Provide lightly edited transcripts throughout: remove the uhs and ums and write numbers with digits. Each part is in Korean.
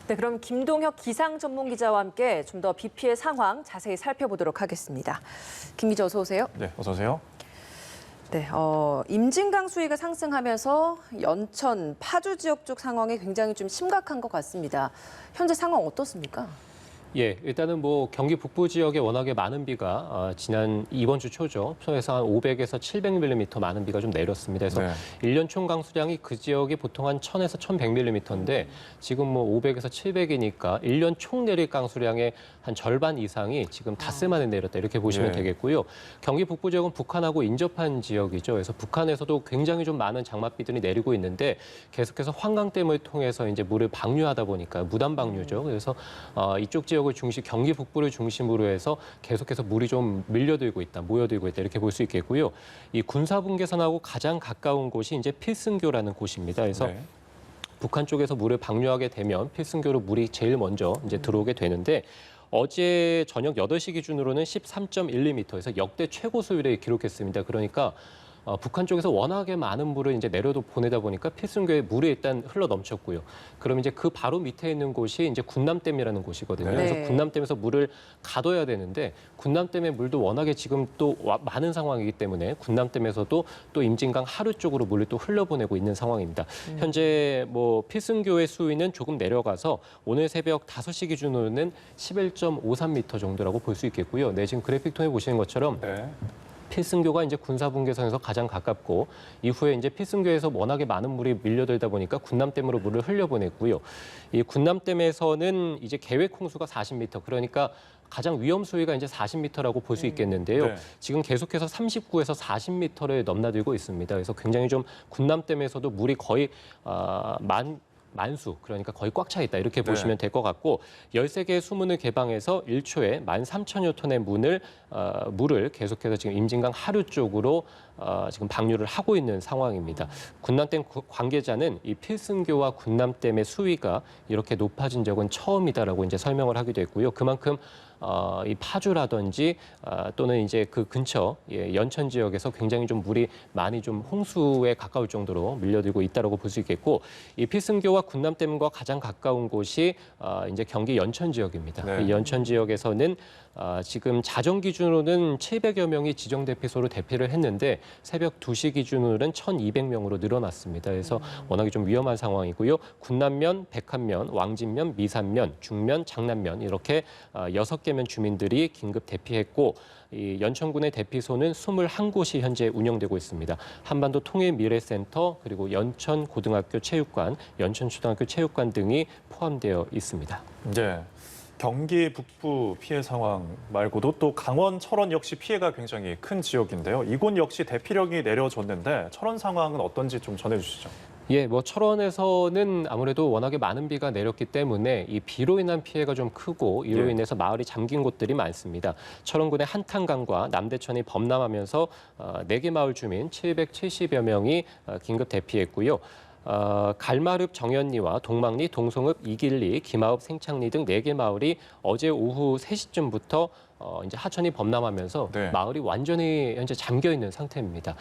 네, 그럼 김동혁 기상 전문 기자와 함께 좀 더 비 피해 상황 자세히 살펴보도록 하겠습니다. 김 기자 어서 오세요. 네, 어서 오세요. 네, 임진강 수위가 상승하면서 연천, 파주 지역 쪽 상황이 굉장히 좀 심각한 것 같습니다. 현재 상황 어떻습니까? 예, 일단은 뭐 경기 북부 지역에 워낙에 많은 비가 지난 이번 주 초죠. 초에서 한 500에서 700mm 많은 비가 좀 내렸습니다. 그래서 네. 1년 총 강수량이 그 지역이 보통 한 1000에서 1100mm인데 지금 뭐 500에서 700이니까 1년 총 내릴 강수량의 한 절반 이상이 지금 닷새 만에 내렸다 이렇게 보시면 예. 되겠고요. 경기 북부 지역은 북한하고 인접한 지역이죠. 그래서 북한에서도 굉장히 좀 많은 장맛비들이 내리고 있는데 계속해서 환강댐을 통해서 이제 물을 방류하다 보니까 무단 방류죠. 그래서 이쪽 지역을 경기 북부를 중심으로 해서 계속해서 물이 좀 밀려들고 있다, 모여들고 있다 이렇게 볼 수 있겠고요. 이 군사분계선하고 가장 가까운 곳이 이제 필승교라는 곳입니다. 그래서 네. 북한 쪽에서 물을 방류하게 되면 필승교로 물이 제일 먼저 이제 들어오게 되는데 어제 저녁 8시 기준으로는 13.1mm에서 역대 최고 수위를 기록했습니다. 그러니까 북한 쪽에서 워낙에 많은 물을 이제 내려도 보내다 보니까 필승교에 물이 일단 흘러 넘쳤고요. 그럼 이제 그 바로 밑에 있는 곳이 이제 군남댐이라는 곳이거든요. 네. 그래서 군남댐에서 물을 가둬야 되는데 군남댐의 물도 워낙에 지금 또 많은 상황이기 때문에 군남댐에서도 또 임진강 하류 쪽으로 물을 또 흘려보내고 있는 상황입니다. 현재 뭐 필승교의 수위는 조금 내려가서 오늘 새벽 5시 기준으로는 11.53m 정도라고 볼 수 있겠고요. 네, 지금 그래픽 통해 보시는 것처럼 네. 필승교가 이제 군사분계선에서 가장 가깝고 이후에 이제 필승교에서 워낙에 많은 물이 밀려들다 보니까 군남댐으로 물을 흘려보냈고요. 이 군남댐에서는 이제 계획 홍수가 40m, 그러니까 가장 위험 수위가 이제 40m라고 볼 수 있겠는데요. 네. 지금 계속해서 39에서 40m를 넘나들고 있습니다. 그래서 굉장히 좀 군남댐에서도 물이 거의 만수, 그러니까 거의 꽉 차 있다 이렇게 네. 보시면 될 것 같고 13개의 수문을 개방해서 1초에 13,000여 톤의 물을 계속해서 지금 임진강 하류 쪽으로 지금 방류를 하고 있는 상황입니다. 군남댐 관계자는 이 필승교와 군남댐의 수위가 이렇게 높아진 적은 처음이다라고 이제 설명을 하기도 했고요. 그만큼 이 파주라든지 또는 이제 그 근처 연천 지역에서 굉장히 좀 물이 많이 좀 홍수에 가까울 정도로 밀려들고 있다라고 볼 수 있겠고 이 필승교와 군남댐과 가장 가까운 곳이 이제 경기 연천 지역입니다. 네. 이 연천 지역에서는 지금 자정 기준으로는 700여 명이 지정 대피소로 대피를 했는데 새벽 2시 기준으로는 1,200명으로 늘어났습니다. 그래서 워낙에 좀 위험한 상황이고요. 군남면, 백한면, 왕진면, 미산면, 중면, 장남면 이렇게 6개면 주민들이 긴급 대피했고 이 연천군의 대피소는 21곳이 현재 운영되고 있습니다. 한반도 통일미래센터 그리고 연천고등학교 체육관, 연천초등학교 체육관 등이 포함되어 있습니다. 네. 경기 북부 피해 상황 말고도 또 강원, 철원 역시 피해가 굉장히 큰 지역인데요. 이곳 역시 대피령이 내려졌는데 철원 상황은 어떤지 좀 전해주시죠. 예, 뭐 철원에서는 아무래도 워낙에 많은 비가 내렸기 때문에 이 비로 인한 피해가 좀 크고 이로 예. 인해서 마을이 잠긴 곳들이 많습니다. 철원군의 한탄강과 남대천이 범람하면서 4개 마을 주민 770여 명이 긴급 대피했고요. 갈마읍 정연리와 동막리, 동송읍, 이길리, 김하읍, 생창리 등 4개 마을이 어제 오후 3시쯤부터 이제 하천이 범람하면서 네. 마을이 완전히 현재 잠겨 있는 상태입니다.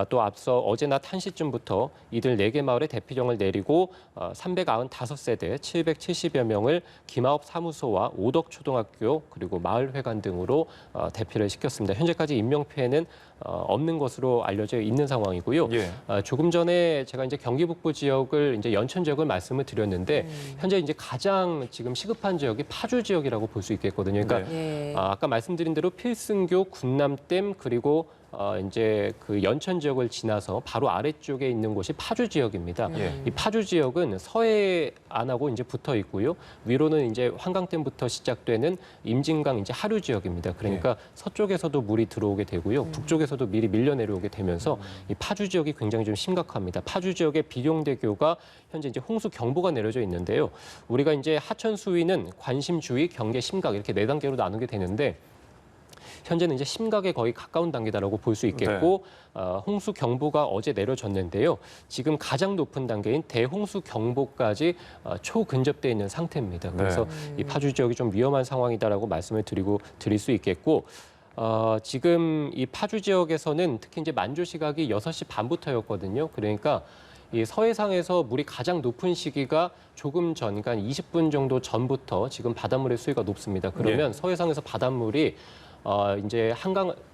또 앞서 어제 낮 1시쯤부터 이들 4개 마을에 대피령을 내리고 395세대 770여 명을 김하읍 사무소와 오덕초등학교 그리고 마을회관 등으로 대피를 시켰습니다. 현재까지 인명피해는 없는 것으로 알려져 있는 상황이고요. 예. 조금 전에 제가 이제 경기 북부 지역을 이제 연천 지역을 말씀을 드렸는데 현재 이제 가장 지금 시급한 지역이 파주 지역이라고 볼 수 있겠거든요. 그러니까 예. 아까 말씀드린 대로 필승교, 군남댐 그리고 이제 그 연천 지역을 지나서 바로 아래쪽에 있는 곳이 파주 지역입니다. 예. 이 파주 지역은 서해안하고 이제 붙어 있고요. 위로는 이제 한강댐부터 시작되는 임진강 이제 하류 지역입니다. 그러니까 서쪽에서도 물이 들어오게 되고요. 북쪽에서도 미리 밀려 내려오게 되면서 이 파주 지역이 굉장히 좀 심각합니다. 파주 지역의 비룡대교가 현재 이제 홍수 경보가 내려져 있는데요. 우리가 이제 하천 수위는 관심, 주의, 경계, 심각 이렇게 4단계로 나누게 되는데 현재는 이제 심각에 거의 가까운 단계다라고 볼 수 있겠고 홍수 경보가 어제 내려졌는데요. 지금 가장 높은 단계인 대홍수 경보까지 초근접돼 있는 상태입니다. 그래서 이 파주 지역이 좀 위험한 상황이다라고 말씀을 드릴 수 있겠고 지금 이 파주 지역에서는 특히 이제 만조 시각이 6시 반부터였거든요. 그러니까 이 서해상에서 물이 가장 높은 시기가 조금 전, 그러니까 20분 정도 전부터 지금 바닷물의 수위가 높습니다. 그러면 서해상에서 바닷물이 이제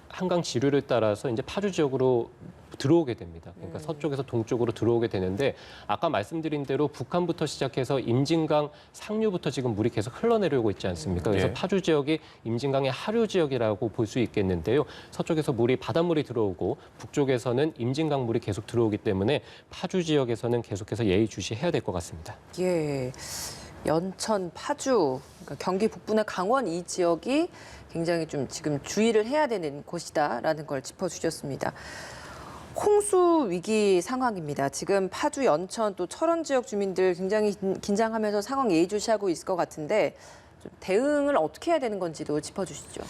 한강 지류를 따라서 이제 파주 지역으로 들어오게 됩니다. 그러니까 서쪽에서 동쪽으로 들어오게 되는데 아까 말씀드린 대로 북한부터 시작해서 임진강 상류부터 지금 물이 계속 흘러내려오고 있지 않습니까? 그래서 파주 지역이 임진강의 하류 지역이라고 볼 수 있겠는데요. 서쪽에서 바닷물이 들어오고 북쪽에서는 임진강 물이 계속 들어오기 때문에 파주 지역에서는 계속해서 예의주시해야 될 것 같습니다. 예. 연천, 파주, 그러니까 경기 북부나 강원 이 지역이 굉장히 좀 지금 주의를 해야 되는 곳이다라는 걸 짚어주셨습니다. 홍수 위기 상황입니다. 지금 파주, 연천 또 철원 지역 주민들 굉장히 긴장하면서 상황 예의주시하고 있을 것 같은데 좀 대응을 어떻게 해야 되는 건지도 짚어주시죠.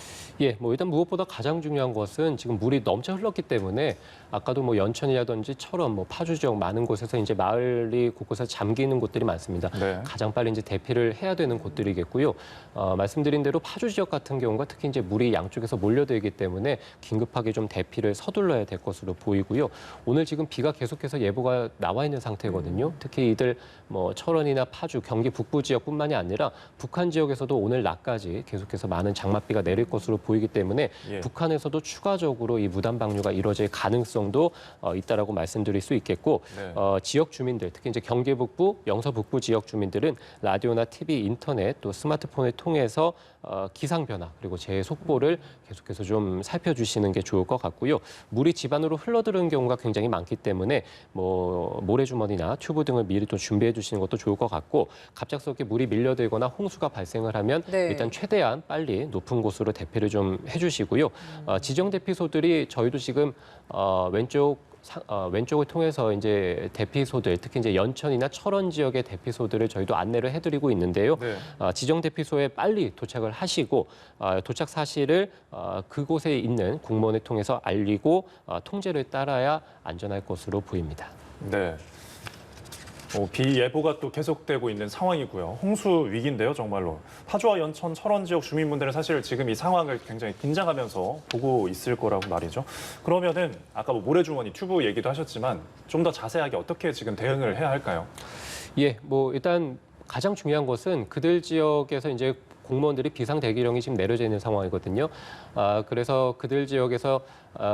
예, 뭐 일단 무엇보다 가장 중요한 것은 지금 물이 넘쳐 흘렀기 때문에 아까도 뭐 연천이라든지 철원, 뭐 파주 지역 많은 곳에서 이제 마을이 곳곳에 잠기는 곳들이 많습니다. 네. 가장 빨리 이제 대피를 해야 되는 곳들이겠고요. 말씀드린 대로 파주 지역 같은 경우가 특히 이제 물이 양쪽에서 몰려들기 때문에 긴급하게 좀 대피를 서둘러야 될 것으로 보이고요. 오늘 지금 비가 계속해서 예보가 나와 있는 상태거든요. 특히 이들 뭐 철원이나 파주, 경기 북부 지역뿐만이 아니라 북한 지역에서도 오늘 낮까지 계속해서 많은 장맛비가 내릴 것으로 보이기 때문에 북한에서도 추가적으로 이 무단 방류가 이루어질 가능성도 있다라고 말씀드릴 수 있겠고 지역 주민들, 특히 이제 경기 북부, 영서 북부 지역 주민들은 라디오나 TV, 인터넷 또 스마트폰을 통해서 기상 변화 그리고 재해 속보를 계속해서 좀 살펴주시는 게 좋을 것 같고요. 물이 집 안으로 흘러들어오는 경우가 굉장히 많기 때문에 뭐 모래주머니나 튜브 등을 미리 또 준비해 주시는 것도 좋을 것 같고 갑작스럽게 물이 밀려들거나 홍수가 발생을 하면 일단 최대한 빨리 높은 곳으로 대피를 좀 해주시고요. 지정 대피소들이 저희도 지금 왼쪽을 통해서 이제 대피소들, 특히 이제 연천이나 철원 지역의 대피소들을 저희도 안내를 해드리고 있는데요. 지정 대피소에 빨리 도착을 하시고 도착 사실을 그곳에 있는 공무원을 통해서 알리고 통제를 따라야 안전할 것으로 보입니다. 네. 비 예보가 또 계속되고 있는 상황이고요. 홍수 위기인데요, 정말로. 파주와 연천, 철원 지역 주민분들은 사실 지금 이 상황을 굉장히 긴장하면서 보고 있을 거라고 말이죠. 그러면은 아까 뭐 모래주머니, 튜브 얘기도 하셨지만 좀 더 자세하게 어떻게 지금 대응을 해야 할까요? 예, 뭐 일단 가장 중요한 것은 그들 지역에서 이제 공무원들이 비상 대기령이 지금 내려져 있는 상황이거든요. 그래서 그들 지역에서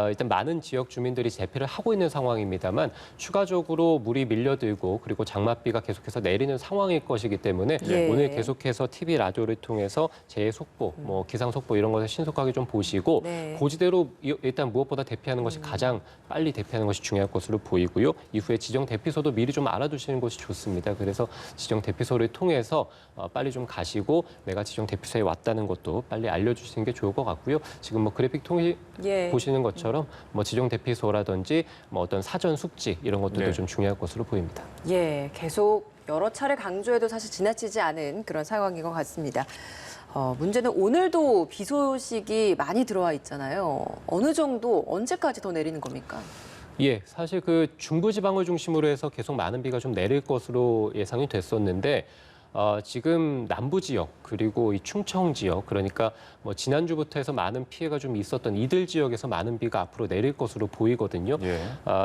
일단 많은 지역 주민들이 대피를 하고 있는 상황입니다만 추가적으로 물이 밀려들고 그리고 장맛비가 계속해서 내리는 상황일 것이기 때문에 오늘 계속해서 TV, 라디오를 통해서 재해 속보, 뭐 기상 속보 이런 것을 신속하게 좀 보시고 고지대로 일단 무엇보다 대피하는 것이 가장 빨리 대피하는 것이 중요할 것으로 보이고요. 이후에 지정 대피소도 미리 좀 알아두시는 것이 좋습니다. 그래서 지정 대피소를 통해서 빨리 좀 가시고 내가 지정 대피소에 왔다는 것도 빨리 알려주시는 게 좋을 것 같고요. 지금 뭐 그래픽 통해 보시는 것처럼 뭐 지정 대피소라든지 뭐 어떤 사전 숙지 이런 것들도 좀 중요할 것으로 보입니다. 예, 계속 여러 차례 강조해도 사실 지나치지 않은 그런 상황인 것 같습니다. 문제는 오늘도 비 소식이 많이 들어와 있잖아요. 어느 정도, 언제까지 더 내리는 겁니까? 예, 사실 그 중부지방을 중심으로 해서 계속 많은 비가 좀 내릴 것으로 예상이 됐었는데 지금 남부 지역 그리고 이 충청 지역 그러니까 뭐 지난주부터 해서 많은 피해가 좀 있었던 이들 지역에서 많은 비가 앞으로 내릴 것으로 보이거든요.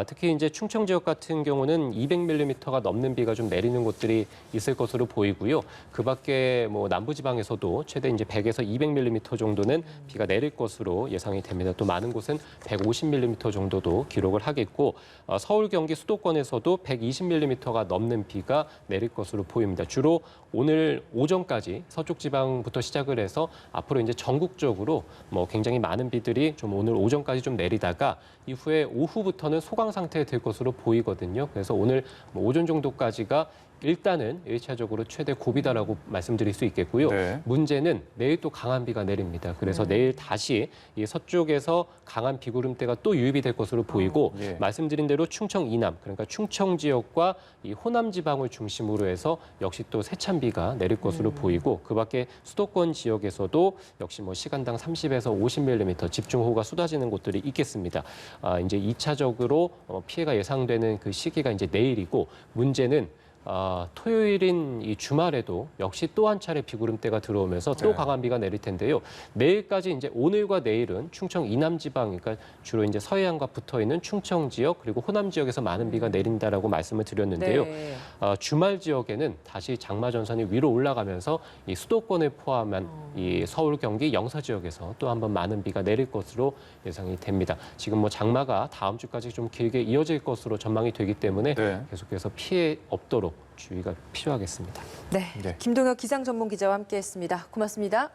특히 이제 충청 지역 같은 경우는 200mm가 넘는 비가 좀 내리는 곳들이 있을 것으로 보이고요. 그밖에 뭐 남부 지방에서도 최대 이제 100에서 200mm 정도는 비가 내릴 것으로 예상이 됩니다. 또 많은 곳은 150mm 정도도 기록을 하겠고 서울, 경기, 수도권에서도 120mm가 넘는 비가 내릴 것으로 보입니다. 주로 오늘 오전까지 서쪽 지방부터 시작을 해서 앞으로 이제 전국적으로 뭐 굉장히 많은 비들이 좀 오늘 오전까지 좀 내리다가 이후에 오후부터는 소강 상태에 들 것으로 보이거든요. 그래서 오늘 뭐 오전 정도까지가 일단은 1차적으로 최대 고비다라고 말씀드릴 수 있겠고요. 문제는 내일 또 강한 비가 내립니다. 그래서 내일 다시 이 서쪽에서 강한 비구름대가 또 유입이 될 것으로 보이고 말씀드린 대로 충청 이남, 그러니까 충청 지역과 이 호남 지방을 중심으로 해서 역시 또 세찬 비가 내릴 것으로 보이고 그밖에 수도권 지역에서도 역시 뭐 시간당 30에서 50mm 집중호우가 쏟아지는 곳들이 있겠습니다. 이제 2차적으로 피해가 예상되는 그 시기가 이제 내일이고 문제는 토요일인 이 주말에도 역시 또 한 차례 비구름대가 들어오면서 또 네. 강한 비가 내릴 텐데요. 내일까지 이제 오늘과 내일은 충청 이남 지방, 그러니까 주로 이제 서해안과 붙어 있는 충청 지역 그리고 호남 지역에서 많은 비가 내린다라고 말씀을 드렸는데요. 네. 주말 지역에는 다시 장마 전선이 위로 올라가면서 이 수도권을 포함한 이 서울, 경기, 영서 지역에서 또 한번 많은 비가 내릴 것으로 예상이 됩니다. 지금 뭐 장마가 다음 주까지 좀 길게 이어질 것으로 전망이 되기 때문에 네. 계속해서 피해 없도록 주의가 필요하겠습니다. 네. 네. 김동혁 기상 전문 기자와 함께했습니다. 고맙습니다.